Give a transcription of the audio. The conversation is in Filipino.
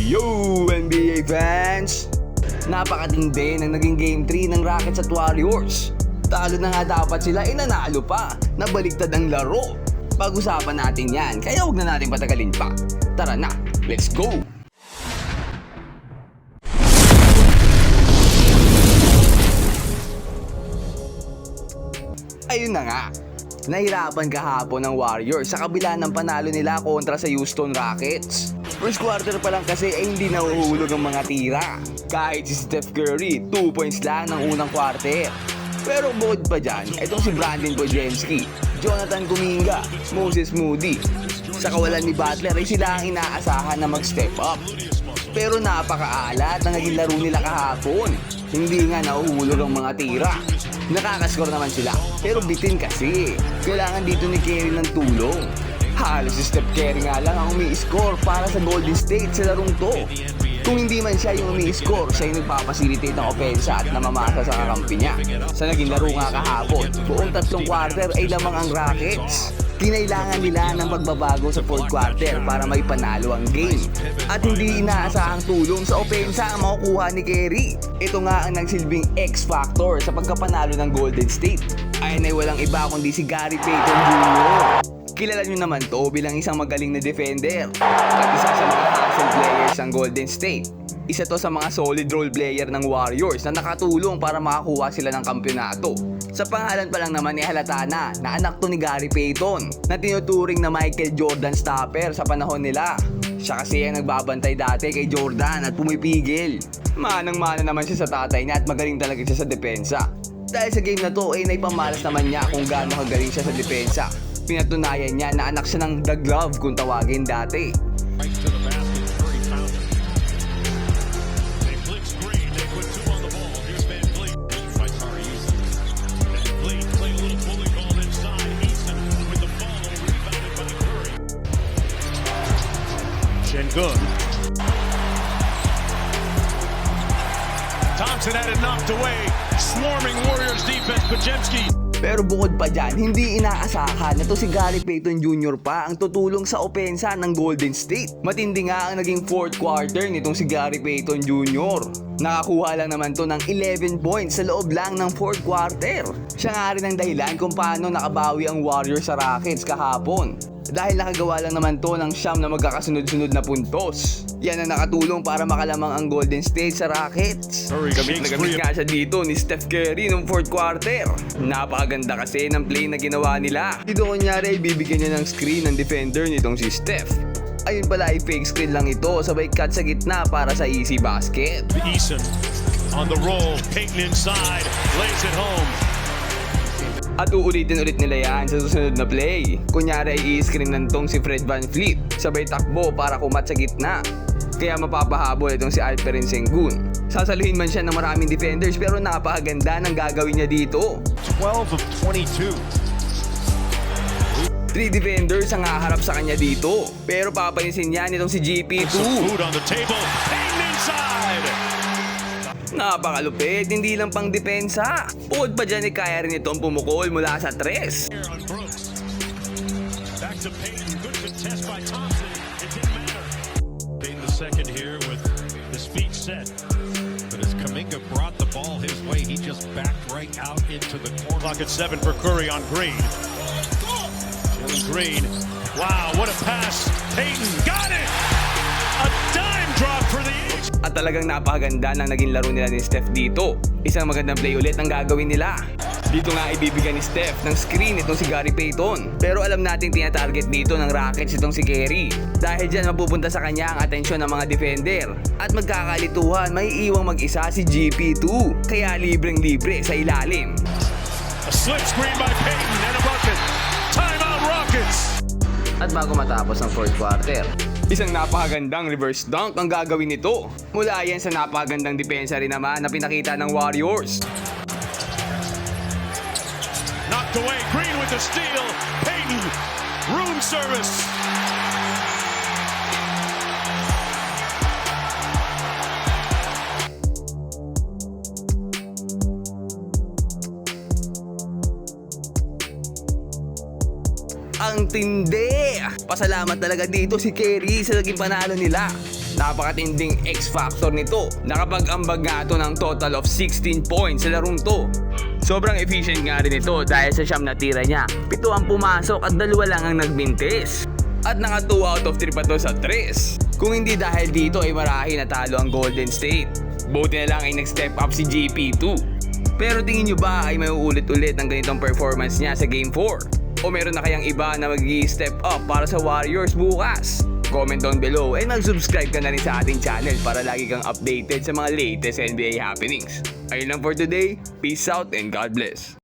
Yo NBA fans! Napakatindi ng naging Game 3 ng Rockets at Warriors. Talo na nga dapat sila, nanalo pa. Nabaliktad ang laro. Pag-usapan natin yan, kaya huwag na natin patagalin pa. Tara na, let's go! Ayun na nga, nahirapan kahapon ng Warriors sa kabila ng panalo nila kontra sa Houston Rockets. First quarter pa lang kasi ay hindi nahuhulog ang mga tira. Kahit si Steph Curry, 2 points lang ng unang quarter. Pero bukod pa dyan, itong si Brandon Podziemski, Jonathan Kuminga, Moses Moody. Sa kawalan ni Butler ay sila ang inaasahan na mag-step up. Pero napakaalat na naging laro nila kahapon. Hindi nga nahuhulog ang mga tira. Nakakascore naman sila, pero bitin kasi. Kailangan dito ni Curry ng tulong. Halos si Steph Curry nga lang ang umi-score para sa Golden State sa larong to. Kung hindi man siya yung umi-score, siya yung nagpapasilitate ng opensa at namamasa sa kakampi niya. Sa naging laro nga kahapon, buong tatlong quarter ay lamang ang Rockets. Kinailangan nila ng pagbabago sa fourth quarter para may panalo ang game. At hindi inaasahang tulong sa opensa ang makukuha ni Curry. Ito nga ang nagsilbing X-factor sa pagkapanalo ng Golden State. Ayan ay walang iba kundi si Gary Payton Jr. Kilala nyo naman to bilang isang magaling na defender at isa sa mga hustle players ng Golden State. Isa to sa mga solid role player ng Warriors na nakatulong para makakuha sila ng kampyonato. Sa pangalan pa lang naman ni halata na anak to ni Gary Payton na tinuturing na Michael Jordan stopper sa panahon nila. Siya kasi ang nagbabantay dati kay Jordan at pumipigil. Manang-mana naman siya sa tatay niya at magaling talaga siya sa depensa. Dahil sa game na to ay naipamalas naman niya kung gaano kagaling siya sa depensa. Pinatunayan niya na anak siya ng The Glove kung tawagin dati. Good. Thompson had it knocked away. Swarming Warriors defense, Podziemski. Pero bukod pa dyan, hindi inaasahan na to si Gary Payton Jr. pa ang tutulong sa opensa ng Golden State. Matindi nga ang naging fourth quarter nitong si Gary Payton Jr. Nakakuha lang naman to ng 11 points sa loob lang ng fourth quarter. Siya nga rin ang dahilan kung paano nakabawi ang Warriors sa Rockets kahapon. Dahil nakagawa lang naman to ng siyam na magkakasunod-sunod na puntos. Yan ang nakatulong para makalamang ang Golden State sa Rockets. Gamit na gamit nga siya dito ni Steph Curry nung fourth quarter. Napakaganda kasi ng play na ginawa nila. Dito kunyari bibigyan niya ng screen ng defender nitong si Steph. Ayun pala ay fake screen lang ito, sabay cut sa gitna para sa easy basket. Eason on the roll, Payton inside, lays it home. At uulitin ulit nila yan sa susunod na play. Kunyari ay i-screen nantong si Fred VanVleet, sabay takbo para kumat sa gitna. Kaya mapapahabol itong si Alperen Sengun. Sasaluhin man siya ng maraming defenders pero napakaganda ng gagawin niya dito. 12 of 22. 3 defenders ang haharap sa kanya dito. Pero papansin niya nitong si GP2. Food on the table, Payton inside. Napakalupit, hindi lang pang depensa. Bukod pa dyan, kaya rin itong pumukol mula sa 3. Back to Payton, good contest by Thompson. It didn't matter. Payton the second here with his feet set. But as Kuminga brought the ball his way, he just backed right out into the corner. Clock at 7 for Curry on Green. Jalen Green. Wow, what a pass. Payton got it. A dime drop for the A's. At talagang napakaganda ng naging laro nila ni Steph dito. Isang magandang play ulit ang gagawin nila. Dito nga ibibigyan ni Steph ng screen itong si Gary Payton. Pero alam nating tinatarget dito ng Rockets itong si Curry. Dahil dyan mapupunta sa kanya ang atensyon ng mga defender. At magkakalituhan, may iwang mag-isa si GP2. Kaya libreng-libre sa ilalim. A slip screen by Payton and a bucket. Timeout Rockets. At bago matapos ang fourth quarter, isang napakagandang reverse dunk ang gagawin nito. Mula yan sa napakagandang depensa rin naman na pinakita ng Warriors. Knocked away, Green with the steal. Payton, room service. Ang tindi! Pasalamat talaga dito si Curry sa naging panalo nila. Napakatinding X-factor nito. Nakapag-ambag nga to ng total of 16 points sa larong to. Sobrang efficient nga rin ito dahil sa siyam na tira niya. 7 ang pumasok at 2 lang ang nagbintis. At naka 2 out of 3 pa to sa 3. Kung hindi dahil dito ay marahil natalo ang Golden State. Buti na lang ay nag-step up si GP2. Pero tingin nyo ba ay may uulit-ulit ang ganitong performance niya sa Game 4? O meron na kayang iba na mag-i-step up para sa Warriors bukas? Comment down below and mag-subscribe ka na rin sa ating channel para lagi kang updated sa mga latest NBA happenings. Ayun lang for today. Peace out and God bless.